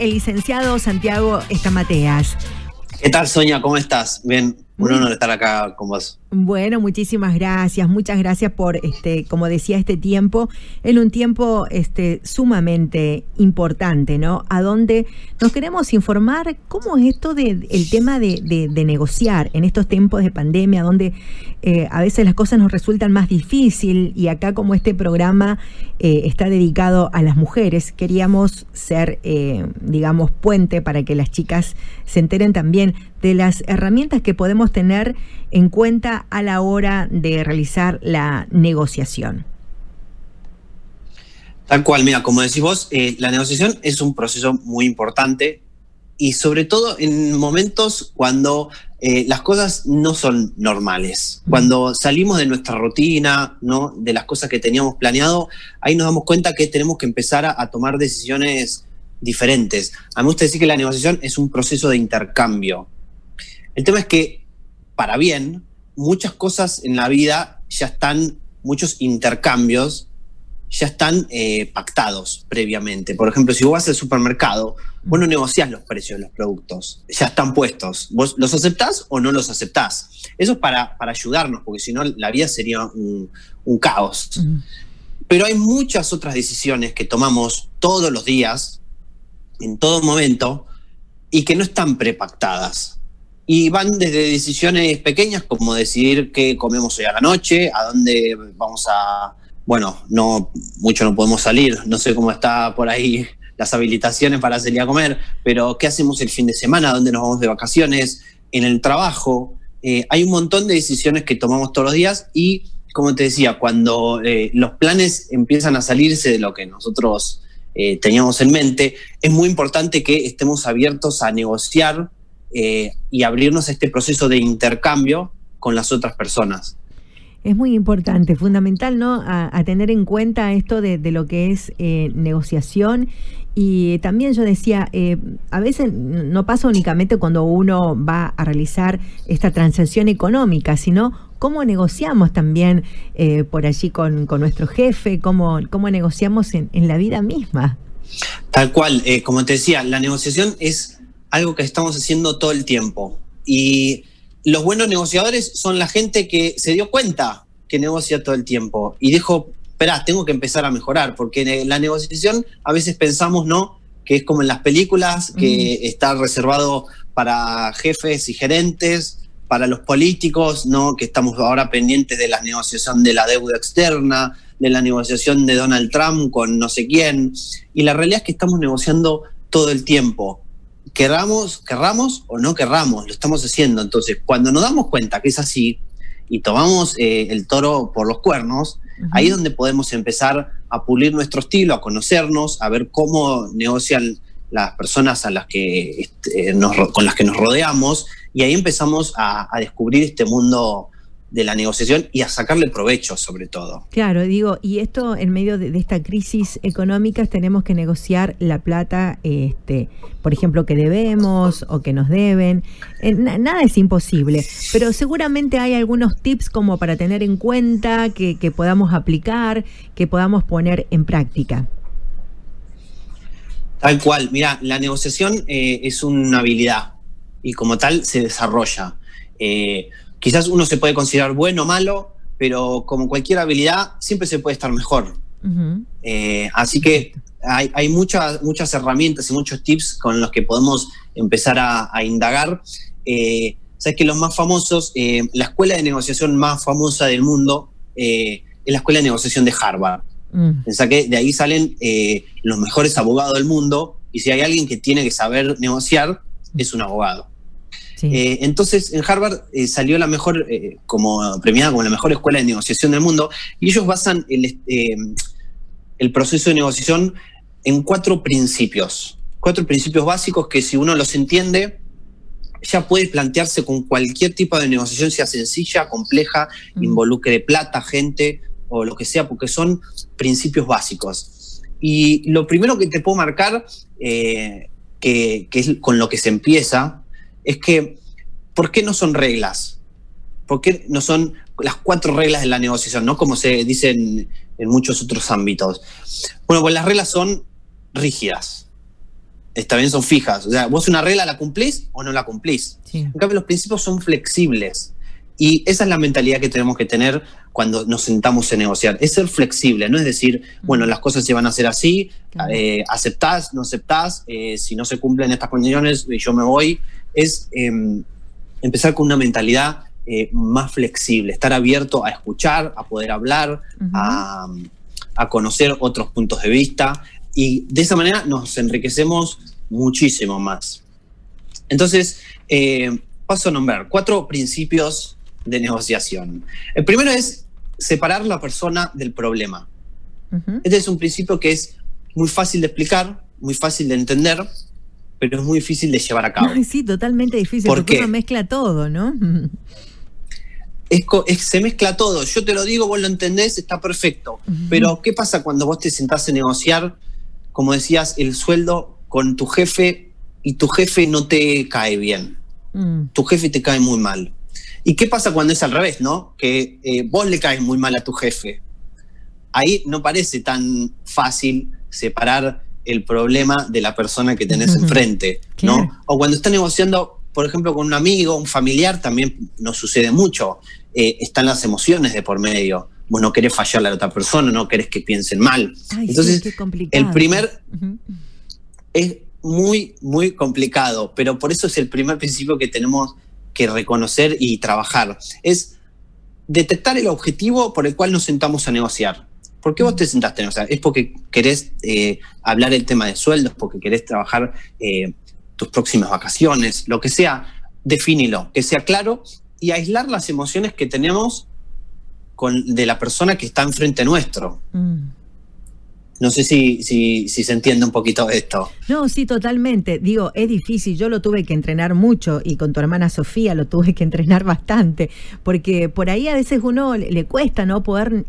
el licenciado Santiago Estamateas. ¿Qué tal, Sonia? ¿Cómo estás? Bien, un honor estar acá con vos. Bueno, muchísimas gracias. Muchas gracias por, como decía, este tiempo, en un tiempo sumamente importante, ¿no? A donde nos queremos informar cómo es esto el tema de negociar en estos tiempos de pandemia, donde a veces las cosas nos resultan más difícil, y acá, como este programa está dedicado a las mujeres, queríamos ser, digamos, puente para que las chicas se enteren también de las herramientas que podemos tener en cuenta a la hora de realizar la negociación. Tal cual, mira, como decís vos, la negociación es un proceso muy importante, y sobre todo en momentos cuando las cosas no son normales. Cuando salimos de nuestra rutina, ¿no?, de las cosas que teníamos planeado, ahí nos damos cuenta que tenemos que empezar a tomar decisiones diferentes. A mí me gusta decir que la negociación es un proceso de intercambio. El tema es que, para bien, muchas cosas en la vida ya están, muchos intercambios ya están pactados previamente. Por ejemplo, si vos vas al supermercado, vos no negociás los precios de los productos, ya están puestos. ¿Vos los aceptás o no los aceptás? Eso es para ayudarnos, porque si no la vida sería un caos. Pero hay muchas otras decisiones que tomamos todos los días, en todo momento, y que no están prepactadas. Y van desde decisiones pequeñas, como decidir qué comemos hoy a la noche, a dónde vamos a... Bueno, mucho no podemos salir, no sé cómo está por ahí las habilitaciones para salir a comer, pero ¿qué hacemos el fin de semana? ¿A dónde nos vamos de vacaciones? En el trabajo. Hay un montón de decisiones que tomamos todos los días, y, como te decía, cuando los planes empiezan a salirse de lo que nosotros teníamos en mente, es muy importante que estemos abiertos a negociar y abrirnos a este proceso de intercambio con las otras personas. Es muy importante, fundamental, ¿no?, a tener en cuenta esto de lo que es negociación. Y también yo decía, a veces no pasa únicamente cuando uno va a realizar esta transacción económica, sino cómo negociamos también por allí con nuestro jefe, cómo negociamos en la vida misma. Tal cual, como te decía, la negociación es algo que estamos haciendo todo el tiempo. Y los buenos negociadores son la gente que se dio cuenta que negocia todo el tiempo y dijo, esperá, tengo que empezar a mejorar, porque la negociación a veces pensamos, ¿no?, que es como en las películas, que está reservado para jefes y gerentes, para los políticos, ¿no?, que estamos ahora pendientes de la negociación de la deuda externa, de la negociación de Donald Trump con no sé quién, y la realidad es que estamos negociando todo el tiempo. Querramos o no querramos, lo estamos haciendo. Entonces, cuando nos damos cuenta que es así y tomamos el toro por los cuernos, ahí es donde podemos empezar a pulir nuestro estilo, a conocernos, a ver cómo negocian las personas a las que, con las que nos rodeamos, y ahí empezamos a descubrir este mundo de la negociación y a sacarle provecho, sobre todo. Claro, digo, y esto en medio de esta crisis económica tenemos que negociar la plata, por ejemplo, que debemos o que nos deben. Nada es imposible, pero seguramente hay algunos tips como para tener en cuenta, que podamos aplicar, que podamos poner en práctica. Tal cual, mira, la negociación es una habilidad y como tal se desarrolla. Quizás uno se puede considerar bueno o malo, pero como cualquier habilidad, siempre se puede estar mejor. Así que hay muchas herramientas y muchos tips con los que podemos empezar a indagar. Sabes que los más famosos, la escuela de negociación más famosa del mundo es la escuela de negociación de Harvard. Pensá que de ahí salen los mejores abogados del mundo, y si hay alguien que tiene que saber negociar, es un abogado. Sí. Entonces, en Harvard salió la mejor, premiada como la mejor escuela de negociación del mundo, y ellos basan el proceso de negociación en cuatro principios básicos que, si uno los entiende, ya puede plantearse con cualquier tipo de negociación, sea sencilla, compleja, involucre plata, gente o lo que sea, porque son principios básicos. Y lo primero que te puedo marcar, que es con lo que se empieza, es que, ¿por qué no son reglas? ¿Por qué no son las 4 reglas de la negociación, ¿no?, como se dice en muchos otros ámbitos? Bueno, pues las reglas son rígidas. está bien, son fijas. O sea, vos una regla la cumplís o no la cumplís. Sí. En cambio, los principios son flexibles. Y esa es la mentalidad que tenemos que tener cuando nos sentamos a negociar. Es ser flexible, no es decir, bueno, las cosas se van a hacer así, Claro. aceptás, no aceptás, si no se cumplen estas condiciones, yo me voy. Es empezar con una mentalidad más flexible, estar abierto a escuchar, a poder hablar, a conocer otros puntos de vista, y de esa manera nos enriquecemos muchísimo más. Entonces, paso a nombrar 4 principios de negociación. El primero es separar la persona del problema. Este es un principio que es muy fácil de explicar, muy fácil de entender, pero es muy difícil de llevar a cabo. Ay, sí, totalmente difícil, porque uno mezcla todo, ¿no? Se mezcla todo. Yo te lo digo, vos lo entendés, está perfecto. Pero ¿qué pasa cuando vos te sentás a negociar, como decías, el sueldo con tu jefe y tu jefe no te cae bien? Tu jefe te cae muy mal. ¿Y qué pasa cuando es al revés, no? Que vos le caes muy mal a tu jefe. Ahí no parece tan fácil separar el problema de la persona que tenés enfrente, ¿no? Claro. O cuando estás negociando, por ejemplo, con un amigo, un familiar, también nos sucede mucho. Están las emociones de por medio. Vos no querés fallarle a la otra persona, no querés que piensen mal. Ay, entonces, sí, qué complicado. el primer es muy, muy complicado, pero por eso es el primer principio que tenemos que reconocer y trabajar. Es detectar el objetivo por el cual nos sentamos a negociar. ¿Por qué vos te sentaste a negociar? ¿Es porque querés hablar el tema de sueldos, porque querés trabajar tus próximas vacaciones, lo que sea? Defínilo, que sea claro, y aislar las emociones que tenemos de la persona que está enfrente nuestro. No sé si se entiende un poquito esto. No, sí, totalmente. Digo, es difícil. Yo lo tuve que entrenar mucho, y con tu hermana Sofía lo tuve que entrenar bastante, porque por ahí a veces uno le cuesta, ¿no? Poder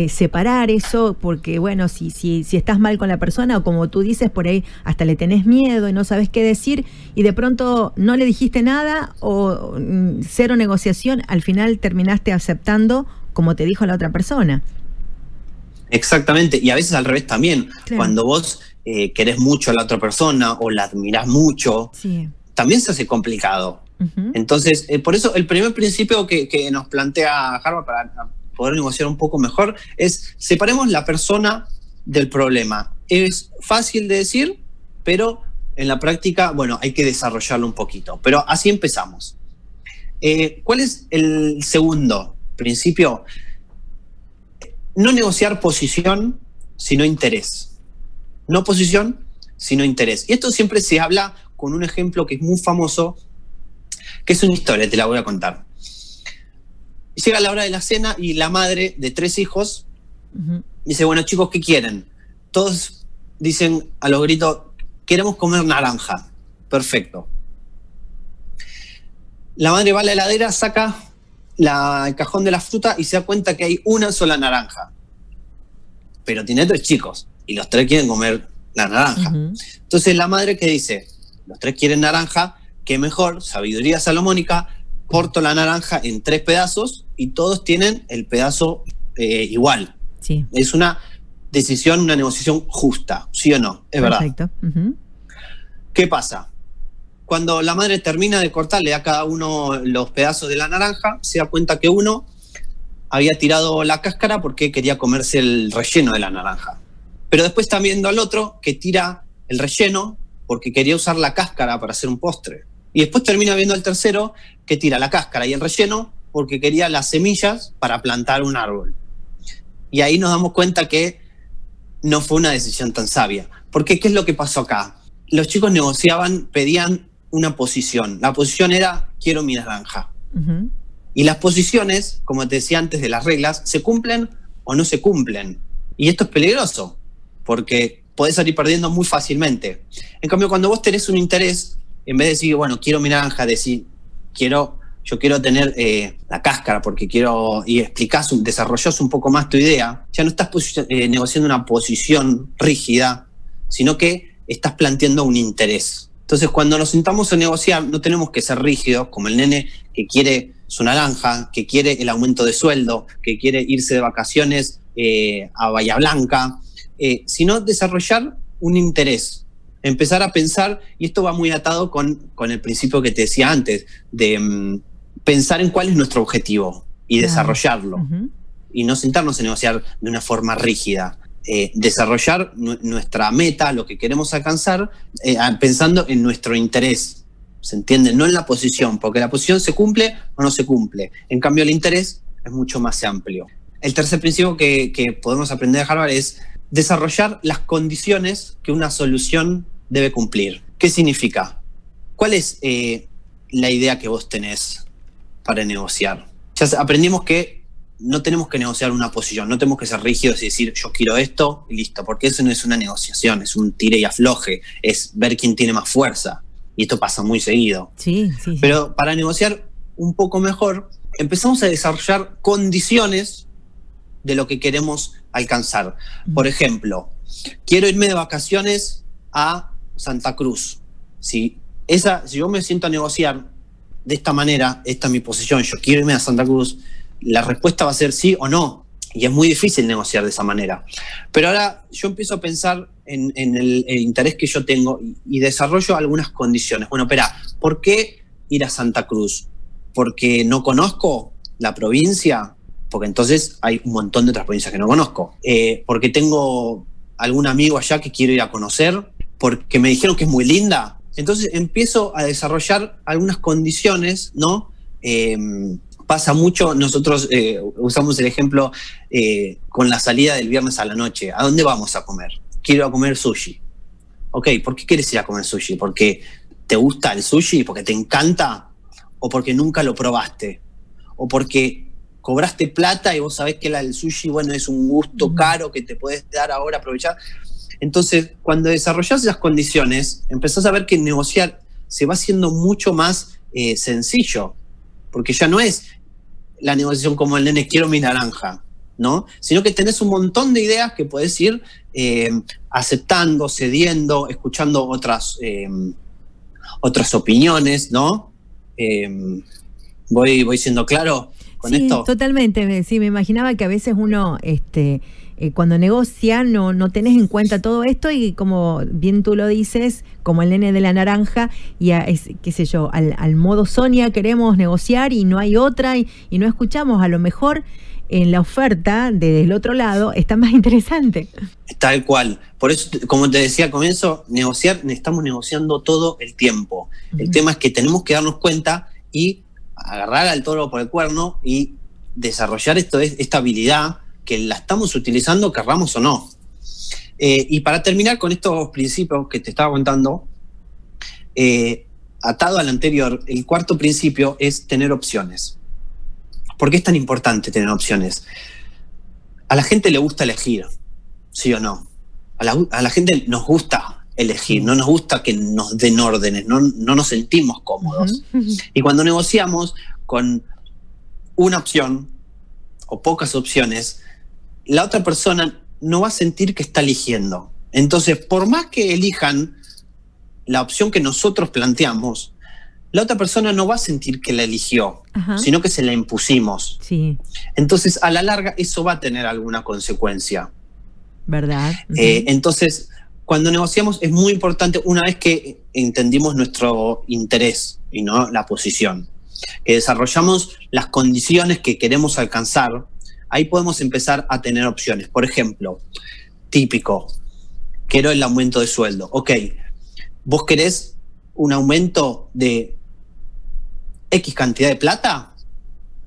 separar eso, porque bueno, si estás mal con la persona, o como tú dices, por ahí hasta le tenés miedo y no sabes qué decir, y de pronto no le dijiste nada, o cero negociación, al final terminaste aceptando como te dijo la otra persona. Exactamente, y a veces al revés también. Claro. Cuando vos querés mucho a la otra persona o la admirás mucho, sí, también se hace complicado. Entonces, por eso el primer principio que nos plantea Harvard para poder negociar un poco mejor es: separemos la persona del problema. Es fácil de decir, pero en la práctica, bueno, hay que desarrollarlo un poquito. Pero así empezamos. ¿Cuál es el segundo principio? No negociar posición, sino interés. No posición, sino interés. Y esto siempre se habla con un ejemplo que es muy famoso, que es una historia, te la voy a contar. Llega la hora de la cena y la madre de 3 hijos dice: bueno, chicos, ¿qué quieren? Todos dicen a los gritos: queremos comer naranja. Perfecto. La madre va a la heladera, saca el cajón de la fruta y se da cuenta que hay una sola naranja. Pero tiene 3 chicos y los 3 quieren comer la naranja. Entonces la madre, ¿qué dice? Los 3 quieren naranja, qué mejor, sabiduría salomónica, corto la naranja en 3 pedazos y todos tienen el pedazo igual. Sí. Es una decisión, una negociación justa, ¿sí o no? Es verdad. Perfecto. ¿Qué pasa? Cuando la madre termina de cortarle a cada uno los pedazos de la naranja, se da cuenta que uno había tirado la cáscara porque quería comerse el relleno de la naranja. Pero después está viendo al otro que tira el relleno porque quería usar la cáscara para hacer un postre. Y después termina viendo al tercero que tira la cáscara y el relleno porque quería las semillas para plantar un árbol. Y ahí nos damos cuenta que no fue una decisión tan sabia. Porque ¿qué es lo que pasó acá? Los chicos negociaban, pedían una posición. La posición era: quiero mi naranja. Y las posiciones, como te decía antes de las reglas, se cumplen o no se cumplen. Y esto es peligroso, porque podés salir perdiendo muy fácilmente. En cambio, cuando vos tenés un interés, en vez de decir, bueno, quiero mi naranja, decir, yo quiero tener la cáscara porque quiero, y explicás, desarrollás un poco más tu idea, ya no estás negociando una posición rígida, sino que estás planteando un interés. Entonces, cuando nos sentamos a negociar, no tenemos que ser rígidos, como el nene que quiere su naranja, que quiere el aumento de sueldo, que quiere irse de vacaciones a Bahía Blanca, sino desarrollar un interés. empezar a pensar, y esto va muy atado con el principio que te decía antes, de pensar en cuál es nuestro objetivo y desarrollarlo. Y no sentarnos a negociar de una forma rígida. Desarrollar nuestra meta, lo que queremos alcanzar, pensando en nuestro interés. ¿Se entiende? No en la posición, porque la posición se cumple o no se cumple. En cambio, el interés es mucho más amplio. El tercer principio que podemos aprender de Harvard es desarrollar las condiciones que una solución debe cumplir. ¿Qué significa? ¿Cuál es la idea que vos tenés para negociar? Ya aprendimos que no tenemos que negociar una posición, no tenemos que ser rígidos y decir yo quiero esto y listo, porque eso no es una negociación, es un tire y afloje, es ver quién tiene más fuerza. Y esto pasa muy seguido. Sí. Pero para negociar un poco mejor, empezamos a desarrollar condiciones de lo que queremos alcanzar. Por ejemplo, quiero irme de vacaciones a Santa Cruz. Si yo me siento a negociar de esta manera, esta es mi posición, yo quiero irme a Santa Cruz, la respuesta va a ser sí o no. Y es muy difícil negociar de esa manera. Pero ahora yo empiezo a pensar en el interés que yo tengo y desarrollo algunas condiciones. Bueno, espera, ¿por qué ir a Santa Cruz? ¿Porque no conozco la provincia? Porque entonces hay un montón de otras provincias que no conozco. ¿Porque tengo algún amigo allá que quiero ir a conocer? ¿Porque me dijeron que es muy linda? Entonces empiezo a desarrollar algunas condiciones, ¿no? Pasa mucho, nosotros usamos el ejemplo con la salida del viernes a la noche. ¿A dónde vamos a comer? Quiero ir a comer sushi. Ok, ¿por qué quieres ir a comer sushi? ¿Porque te gusta el sushi? ¿Porque te encanta? ¿O porque nunca lo probaste? ¿O porque cobraste plata y vos sabés que el sushi, bueno, es un gusto caro que te puedes dar ahora, aprovechar? Entonces, cuando desarrollás esas condiciones, empezás a ver que negociar se va haciendo mucho más sencillo. Porque ya no es la negociación como el nene, quiero mi naranja, ¿no? Sino que tenés un montón de ideas que podés ir aceptando, cediendo, escuchando otras opiniones, ¿no? ¿Voy siendo claro con esto? Totalmente. Sí, me imaginaba que a veces uno, cuando negocia, no tenés en cuenta todo esto y como bien tú lo dices, como el nene de la naranja, y qué sé yo, al modo Sonia queremos negociar y no hay otra y no escuchamos, a lo mejor en la oferta del otro lado está más interesante. Tal cual. Por eso, como te decía al comienzo, estamos negociando todo el tiempo. El tema es que tenemos que darnos cuenta y agarrar al toro por el cuerno y desarrollar esta habilidad que la estamos utilizando, querramos o no. Y para terminar con estos principios que te estaba contando, atado al anterior, el cuarto principio es tener opciones. ¿Por qué es tan importante tener opciones? A la gente le gusta elegir, ¿sí o no? A la gente nos gusta elegir, no nos gusta que nos den órdenes, no nos sentimos cómodos. Y cuando negociamos con una opción o pocas opciones, la otra persona no va a sentir que está eligiendo. Entonces, por más que elijan la opción que nosotros planteamos, la otra persona no va a sentir que la eligió, sino que se la impusimos. Sí. Entonces, a la larga, eso va a tener alguna consecuencia. ¿Verdad? Entonces, cuando negociamos es muy importante, una vez que entendimos nuestro interés y no la posición, que desarrollamos las condiciones que queremos alcanzar, ahí podemos empezar a tener opciones. Por ejemplo, típico, quiero el aumento de sueldo. Ok, ¿vos querés un aumento de X cantidad de plata?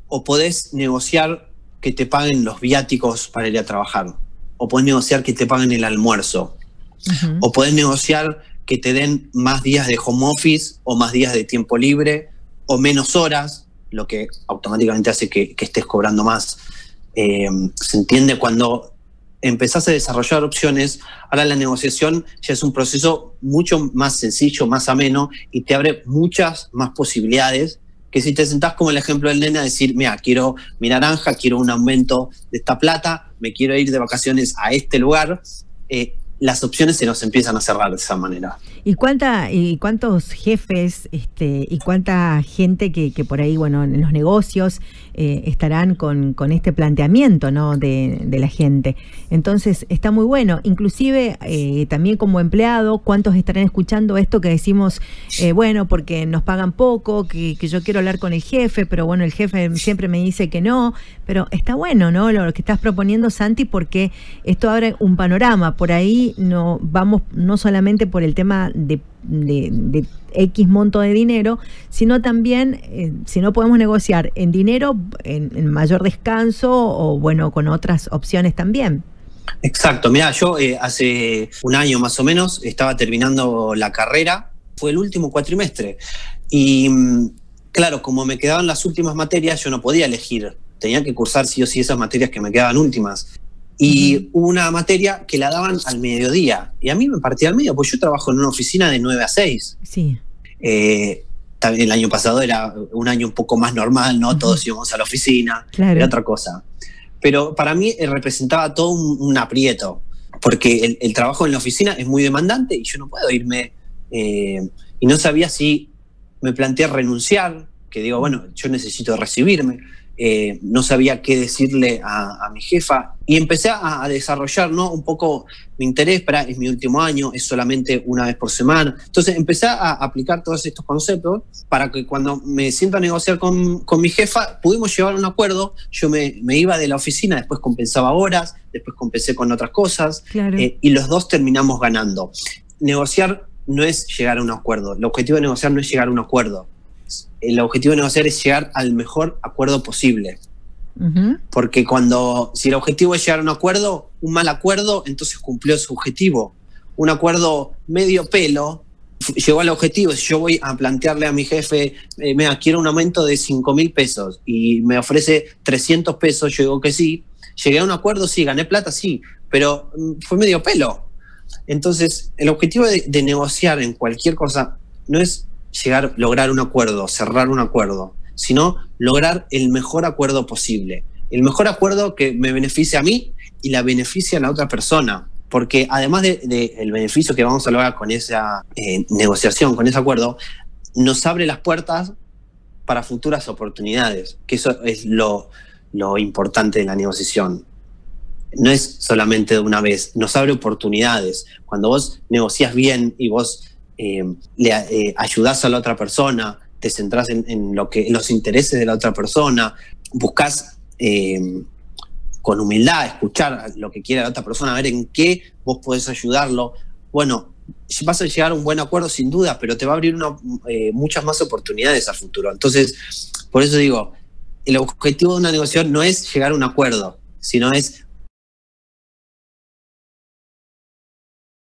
¿O podés negociar que te paguen los viáticos para ir a trabajar? ¿O podés negociar que te paguen el almuerzo? ¿O podés negociar que te den más días de home office o más días de tiempo libre o menos horas, lo que automáticamente hace que estés cobrando más? Se entiende, cuando empezás a desarrollar opciones, ahora la negociación ya es un proceso mucho más sencillo, más ameno, y te abre muchas más posibilidades que si te sentás como el ejemplo del nene a decir, mira, quiero mi naranja, quiero un aumento de esta plata, me quiero ir de vacaciones a este lugar, las opciones se nos empiezan a cerrar de esa manera. ¿Y cuántos jefes y cuánta gente que por ahí, bueno, en los negocios estarán con este planteamiento, ¿no? de la gente? Entonces, está muy bueno. Inclusive, también como empleado, ¿cuántos estarán escuchando esto que decimos, bueno, porque nos pagan poco, que yo quiero hablar con el jefe, pero bueno, el jefe siempre me dice que no? Pero está bueno, ¿no? Lo que estás proponiendo, Santi, porque esto abre un panorama. Por ahí no vamos no solamente por el tema de X monto de dinero, sino también si no podemos negociar en dinero, en mayor descanso o bueno, con otras opciones también. Exacto, mira, yo hace un año más o menos estaba terminando la carrera, fue el último cuatrimestre y claro, como me quedaban las últimas materias, yo no podía elegir, tenía que cursar sí o sí esas materias que me quedaban últimas. Y hubo una materia que la daban al mediodía. Y a mí me partía al medio, porque yo trabajo en una oficina de 9 a 6. Sí. También el año pasado era un año un poco más normal, ¿no? Todos íbamos a la oficina, claro. Era otra cosa. Pero para mí representaba todo un aprieto, porque el trabajo en la oficina es muy demandante y yo no puedo irme. Y no sabía si me planteé renunciar, que digo, bueno, yo necesito recibirme. No sabía qué decirle a mi jefa y empecé a desarrollar, ¿no? Un poco mi interés, es mi último año, es solamente una vez por semana. Entonces empecé a aplicar todos estos conceptos para que cuando me siento a negociar con mi jefa, pudimos llevar un acuerdo. Yo me iba de la oficina, después compensaba horas, después compensé con otras cosas, claro. Y los dos terminamos ganando. Negociar no es llegar a un acuerdo, el objetivo de negociar no es llegar a un acuerdo. El objetivo de negociar es llegar al mejor acuerdo posible. Porque si el objetivo es llegar a un acuerdo, un mal acuerdo, entonces cumplió su objetivo. Un acuerdo medio pelo llegó al objetivo. Si yo voy a plantearle a mi jefe, mira, quiero un aumento de 5.000 pesos y me ofrece 300 pesos, yo digo que sí. Llegué a un acuerdo, sí, gané plata, sí, pero fue medio pelo. Entonces, el objetivo de negociar en cualquier cosa no es lograr un acuerdo, cerrar un acuerdo, sino lograr el mejor acuerdo posible. El mejor acuerdo que me beneficie a mí y la beneficia a la otra persona. Porque además del beneficio que vamos a lograr con esa negociación, con ese acuerdo, nos abre las puertas para futuras oportunidades, que eso es lo importante de la negociación. No es solamente de una vez, nos abre oportunidades. Cuando vos negociás bien y vos le ayudás a la otra persona, te centrás en los intereses de la otra persona, buscás con humildad escuchar lo que quiere la otra persona, ver en qué vos podés ayudarlo. Bueno, vas a llegar a un buen acuerdo sin duda, pero te va a abrir muchas más oportunidades a futuro. Entonces, por eso digo, el objetivo de una negociación no es llegar a un acuerdo, sino es